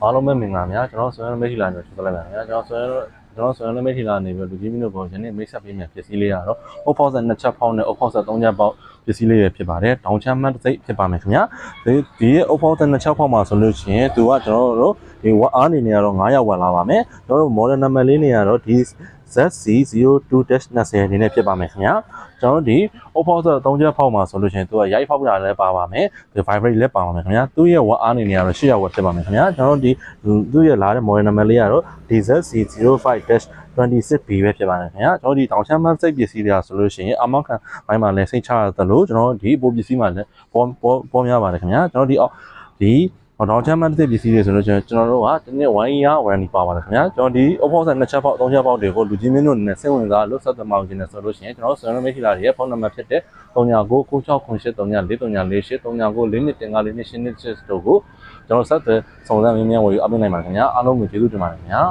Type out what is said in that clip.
အားလုံးပဲမင်္ဂလာများကျွန်တော်ဆွေးနွေးမိထီလာနေဖြစ်သွားလိုက်ပါခင်ဗျာကျွန်တော်ဆွေးနွေးမိထီလာနေပြီးလူကြီးမျိုးပေါ်ယနေ့မိတ်ဆက်ပေးမယ်ပစ္စည်းလေးရတော့အုတ်ဖောက်ဆက်2ချက်ဖောက်နဲ့အုတ်ဖောက်ဆက်3ချက်ပေါက်ပစ္စည်းလေးရဖြစ်ပါတယ်တောင်ချမ်းမတ်စိတ်ဖြစ်ပါမယ်ခင်ဗျာဒီရဲ့အုတ်ဖောက်ဆက်2ချက်ဖောက်မှာဆိုလို့ရှိရင်သူကကျွန်တော်တို့ဒီဝက်အားနေနေရတော့9ရောက်ဝင်လာပါမယ်ကျွန်တော်တို့ model number လေးနေရတော့ဒီ ZC02-20 အနေနဲ့ဖြစ်ပါမယ်ခင်ဗျာကျွန်တော်ဒီအုတ်ဖောက်ဆက်3ချက်ဖောက်မှာဆိုလို့ရှိရင်သူကရိုက်ဖောက်တာလည်းပါပါမယ်ဒီ vibrate လည်းပါပါမယ်ခင်ဗျာသူ့ရဲ့ဝက်အားနေနေရတော့10ရောက်ဝက်ဖြစ်ပါမယ်ခင်ဗျာကျွန်တော်ဒီသူ့ရဲ့လာတဲ့ model number လေးကတော့ DZC05-26B ပဲဖြစ်ပါတယ်ခင်ဗျာကျွန်တော်ဒီတောင်ချမ်းမစိတ်ပစ္စည်းတွေဆိုလို့ရှိရင်အမောက်ခံဘိုင်းမှာလည်းစိတ်ချရတယ်လို့ကျွန်တော်ဒီပိုပစ္စည်းမှာလည်းပေါ်များပါတယ်ခင်ဗျာကျွန်တော်ဒီတောင်ချမ်းမစိတ်ပစ္စည်းတွေဆိုလို့ကျွန်တော်တို့ကဒီနေ့1 year warranty ပါပါတယ်ခင်ဗျာကျွန်တော်ဒီအဖောက်ဆက်2ချက်ပေါက်3ချက်ပေါက်တွေကိုလူကြီးမင်းတို့နဲ့စိတ်ဝင်စားလို့ဆက်သွယ်မောင်းခြင်းနဲ့ဆိုလို့ရှိရင်ကျွန်တော်ဆွေးနွေးမိထီလာရဲ့ဖုန်းနံပါတ်ဖြစ်တဲ့39969839439442တင်ကားလေးနဲ့ရှင်းနေချက်တို့ကိုကျွန်တော်ဆက်သွယ်စုံစမ်းမေးမြန်းဝေယူအပ်နိုင်ပါခင်ဗျာအားလုံးကိုကျေးဇူးတင်ပါတယ်ခင်ဗျာ